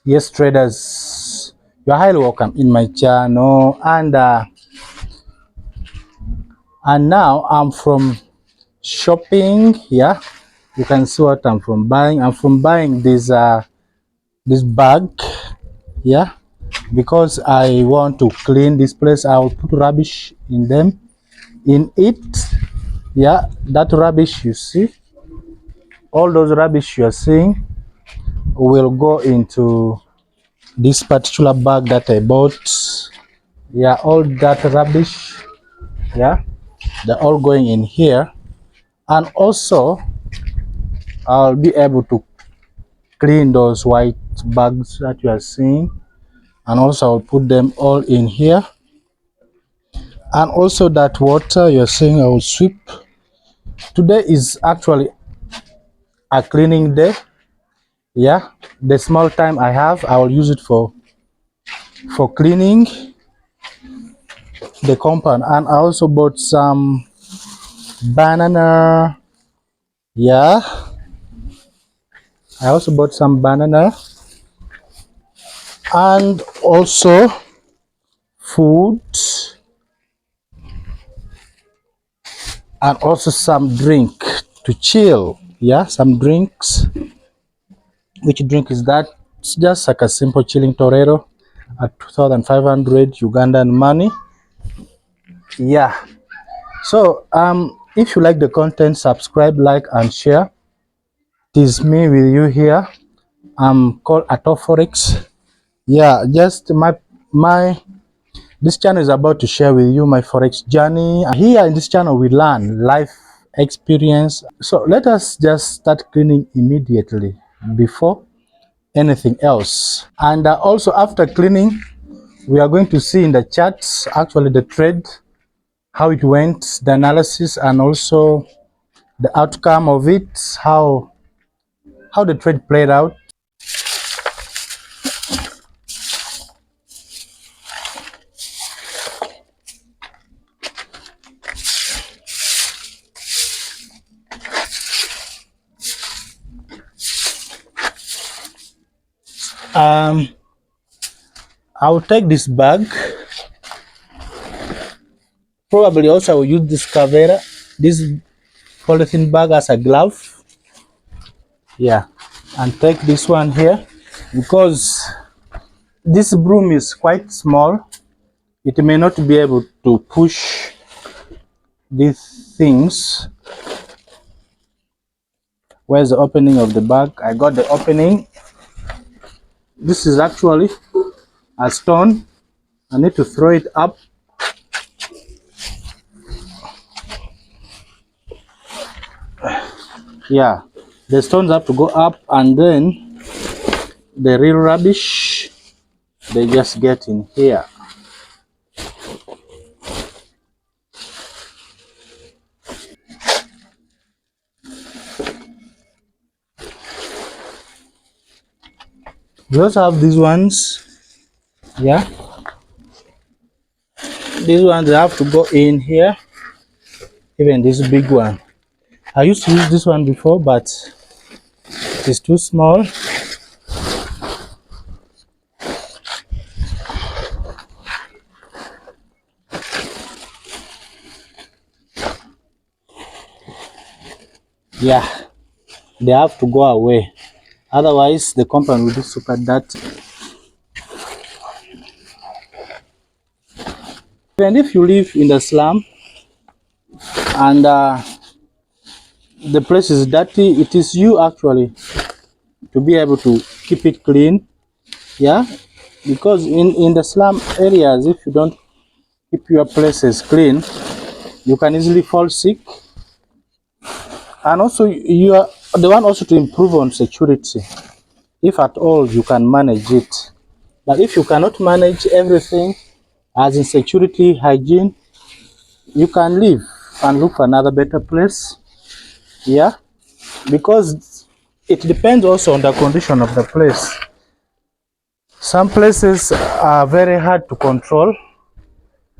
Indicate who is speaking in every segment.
Speaker 1: Yes, traders, you're highly welcome in my channel. And now I'm from shopping. Yeah, you can see what I'm from buying. I'm from buying this bag. Yeah, because I want to clean this place. I'll put rubbish in it. Yeah, that rubbish you see, all those rubbish you're seeing will go into this particular bag that I bought. Yeah, all that rubbish, yeah, they're all going in here. And also I'll be able to clean those white bags that you are seeing, and also I'll put them all in here. And also that water you're seeing, I will sweep. Today is actually a cleaning day. Yeah, the small time I have, I will use it for cleaning the compound. And I also bought some banana. Yeah, I also bought some banana, and also food, and also some drink to chill. Yeah, some drinks. Which drink is that? It's just like a simple chilling torero at 2,500 Ugandan money. Yeah, so if you like the content, subscribe, like, and share. It is me with you here. I'm called Forex. Yeah, just my this channel is about to share with you my forex journey. Here in this channel we learn life experience. So let us just start cleaning immediately before anything else. And also after cleaning, we are going to see in the charts actually the trade, how it went, the analysis, and also the outcome of it, how the trade played out. I'll take this bag. Probably also I will use this cavera, this polythene bag as a glove. Yeah, and take this one here because this broom is quite small. It may not be able to push these things. Where's the opening of the bag? I got the opening. This is actually a stone. I need to throw it up. Yeah, the stones have to go up, and then the real rubbish, they just get in here. We also have these ones. Yeah, these ones they have to go in here. Even this big one, I used to use this one before, but it's too small. Yeah, they have to go away, otherwise the compound will be super dirty. Even if you live in the slum and the place is dirty, it is you actually to be able to keep it clean. Yeah, because in the slum areas, if you don't keep your places clean, you can easily fall sick. And also you are the one also to improve on security, if at all you can manage it. But if you cannot manage everything, as in security, hygiene, you can leave and look for another better place. Yeah, because it depends also on the condition of the place. Some places are very hard to control,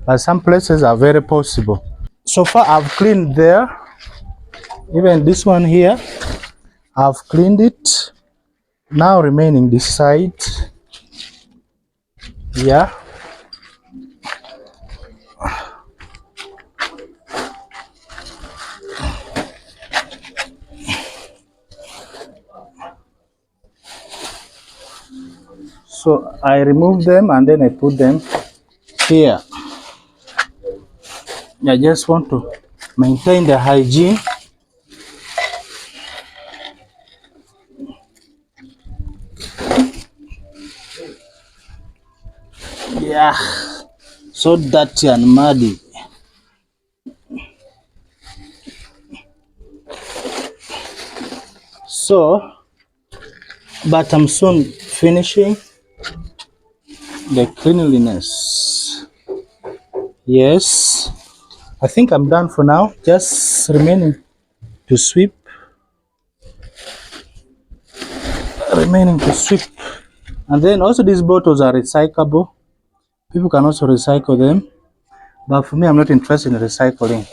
Speaker 1: but some places are very possible. So far I've cleaned there. Even this one here, I've cleaned it. Now remaining this side. Yeah. So I remove them and then I put them here. I just want to maintain the hygiene. Yeah, so dirty and muddy. So, but I'm soon finishing the cleanliness. Yes, I think I'm done for now. Just remaining to sweep. Remaining to sweep. And then also these bottles are recyclable. People can also recycle them. But for me, I'm not interested in recycling.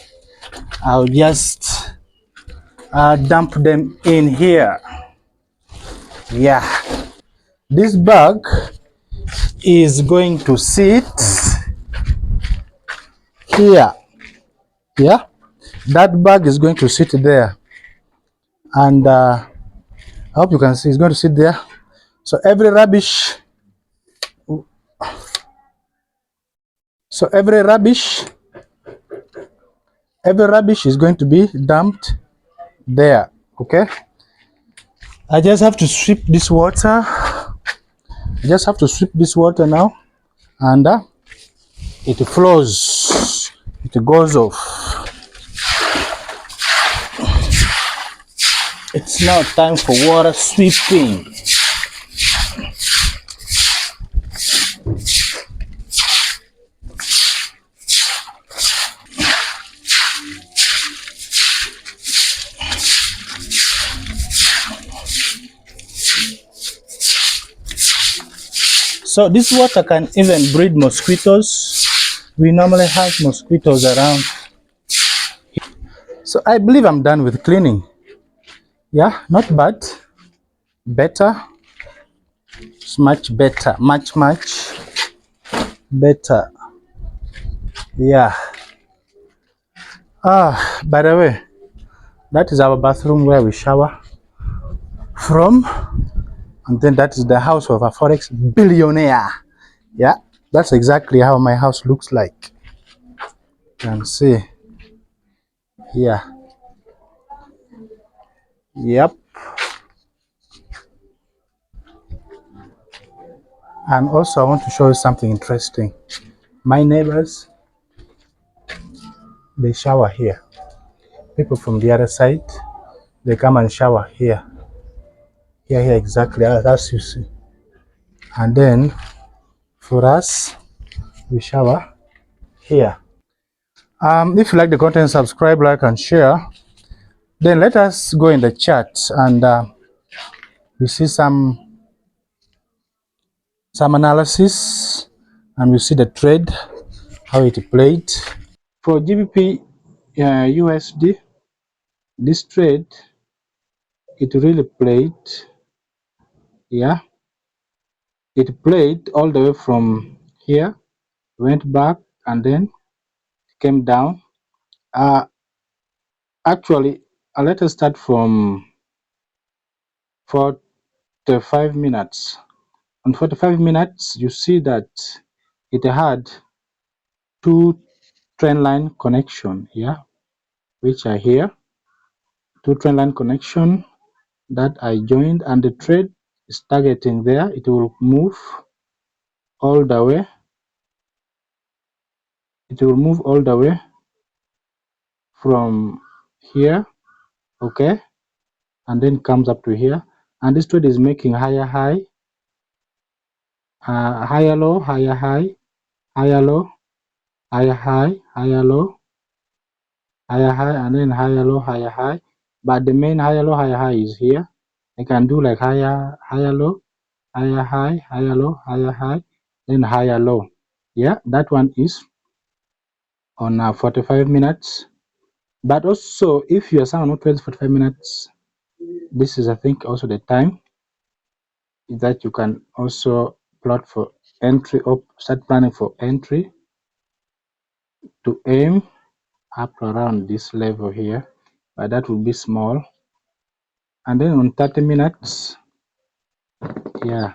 Speaker 1: I'll just dump them in here. Yeah. This bag is going to sit here. Yeah. That bag is going to sit there. And I hope you can see it's going to sit there. So so every rubbish is going to be dumped there. Okay. I just have to sweep this water. I just have to sweep this water now, and it flows. It goes off. It's now time for water sweeping. So this water can even breed mosquitoes. We normally have mosquitoes around. So I believe I'm done with cleaning. Yeah, not bad. Better. It's much better. Much better. Yeah. By the way, that is our bathroom where we shower from. And then that is the house of a Forex billionaire. Yeah, that's exactly how my house looks like. You can see. Yeah. Yep. And also I want to show you something interesting. My neighbors, they shower here. People from the other side, they come and shower here. Here exactly as you see. And then for us, we shower here. If you like the content, subscribe, like, and share. Then let us go in the chat and we see some analysis, and we see the trade, how it played. For GBP USD, this trade, it really played. Yeah, it played all the way from here, went back, and then came down. Actually, let us start from 45 minutes. On 45 minutes, you see that it had two trend line connection, yeah, which are here. Two trend line connection that I joined, and the trade is targeting there. It will move all the way. It will move all the way from here, okay, and then comes up to here. And this trade is making higher high, higher low, higher high, higher low, higher high, higher low, higher high, and then higher low, higher high. But the main higher low, higher high is here. I can do like higher low, higher high, higher low, higher high, then higher low. Yeah, that one is on 45 minutes. But also, if you are someone who trades 45 minutes, this is, I think, also the time that you can also plot for entry up, start planning for entry to aim up around this level here, but that will be small. And then on 30 minutes, yeah,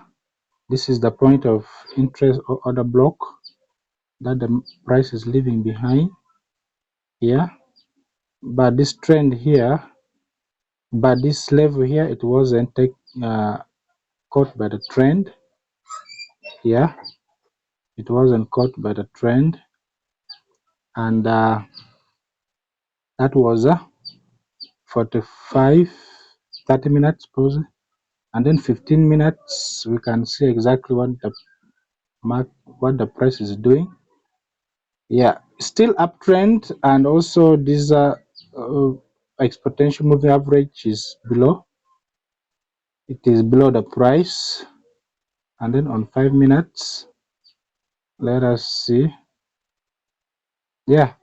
Speaker 1: this is the point of interest or order block that the price is leaving behind. Yeah, but this trend here, but this level here, it wasn't caught by the trend. Yeah, it wasn't caught by the trend, and that was 45, 30 minutes pause, and then 15 minutes. We can see exactly what the price is doing. Yeah, still uptrend, and also this exponential moving average is below. It is below the price. And then on 5 minutes, let us see. Yeah.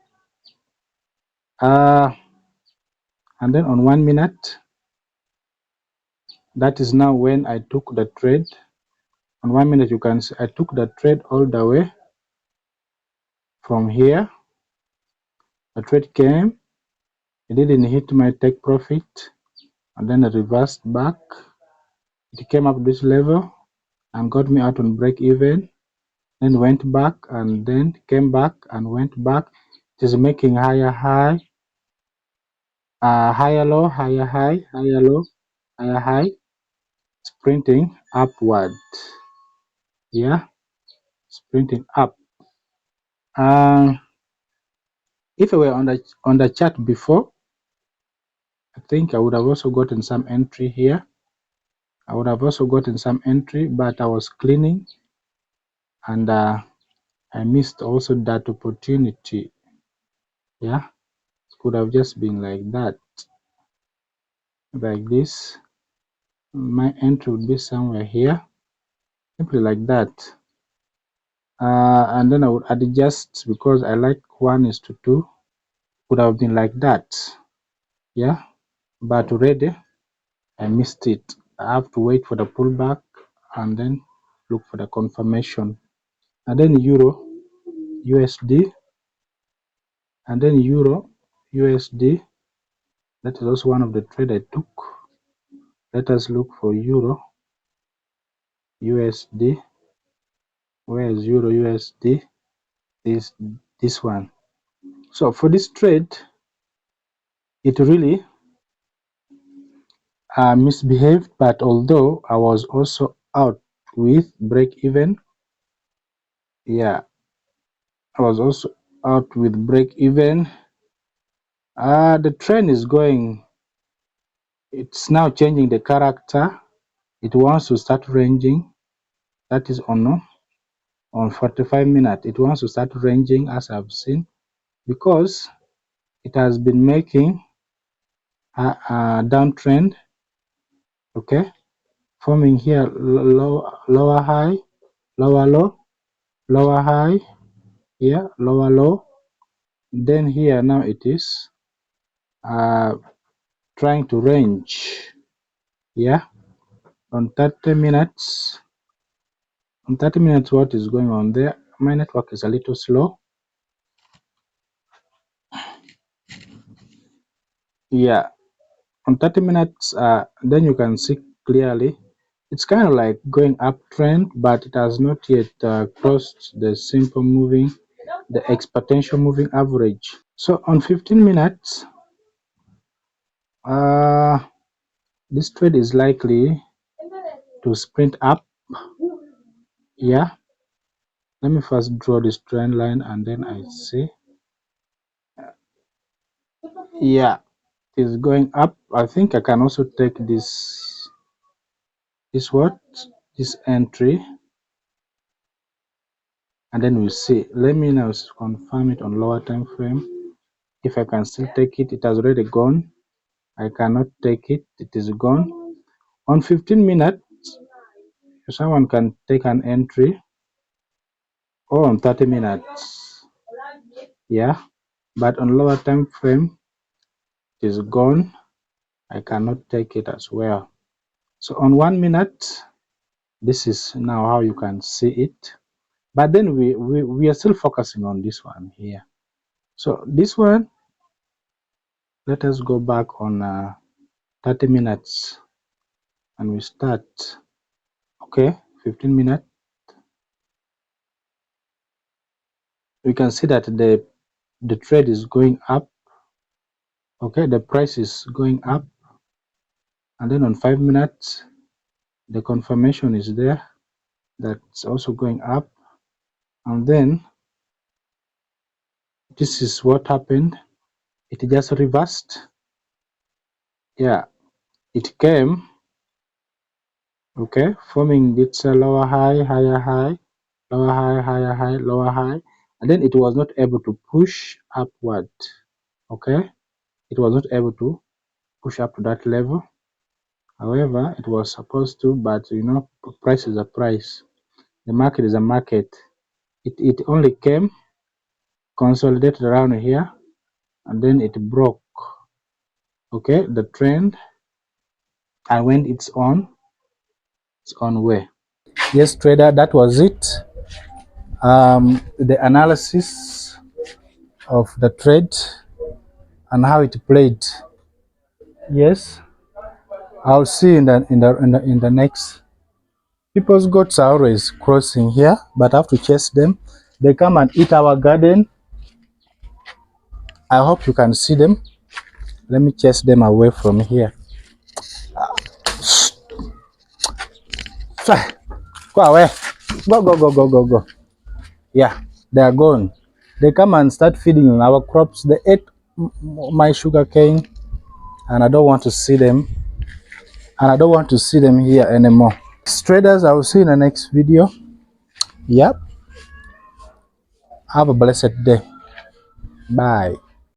Speaker 1: And then on 1 minute, that is now when I took the trade. On 1 minute, you can see I took the trade all the way from here. The trade came, it didn't hit my take profit, and then it reversed back. It came up this level and got me out on break even, then went back and then came back and went back. It is making higher high, higher low, higher high, higher low, higher high, sprinting upward. Yeah, sprinting up. If I were on the chart before, I think I would have also gotten some entry here. I would have also gotten some entry, but I was cleaning, and I missed also that opportunity. Yeah, it could have just been like that, like this. My entry would be somewhere here, simply like that. And then I would adjust because I like 1:2. Could have been like that. Yeah, but already I missed it. I have to wait for the pullback and then look for the confirmation. And then Euro USD, and then Euro USD. That is also one of the trade I took. Let us look for Euro USD. Where is Euro USD? This one. So for this trade, it really misbehaved, but although I was also out with break even, yeah, I was also out with break even. The trend is going, it's now changing the character. It wants to start ranging. That is on 45 minutes. It wants to start ranging, as I've seen, because it has been making a downtrend. Okay, forming here lower high, lower low, lower high, here lower low. Then here now it is trying to range. Yeah, on 30 minutes. On 30 minutes, what is going on there? My network is a little slow. Yeah, on 30 minutes, then you can see clearly. It's kind of like going uptrend, but it has not yet crossed the simple moving, the exponential moving average. So on 15 minutes, this trade is likely to sprint up. Yeah, let me first draw this trend line and then I see. Yeah, it is going up. I think I can also take this this entry, and then we'll see. Let me now confirm it on lower time frame. If I can still take it, it has already gone. I cannot take it, it is gone. On 15 minutes, someone can take an entry, or on 30 minutes. Yeah, but on lower time frame, it is gone. I cannot take it as well. So on 1 minute, this is now how you can see it. But then we are still focusing on this one here. So this one, let us go back on 30 minutes and we start. Okay, 15 minutes. We can see that the trade is going up. Okay, the price is going up, and then on 5 minutes the confirmation is there, that's also going up. And then this is what happened, it just reversed. Yeah, it came, okay, forming its lower high, higher high, lower high, higher high, lower high, and then it was not able to push upward. Okay, it was not able to push up to that level. However, it was supposed to, but you know, price is a price. The market is a market. It only came, consolidated around here, and then it broke. Okay, the trend, and went its own way. Yes, trader, that was it. The analysis of the trade and how it played. Yes, I'll see in the next. People's goats are always crossing here, but I have to chase them. They come and eat our garden. I hope you can see them. Let me chase them away from here. Go away. Go, go, go, go, go, go. Yeah, they are gone. They come and start feeding on our crops. They ate my sugar cane, and I don't want to see them. And I don't want to see them here anymore. Traders, I will see you in the next video. Yep. Have a blessed day. Bye.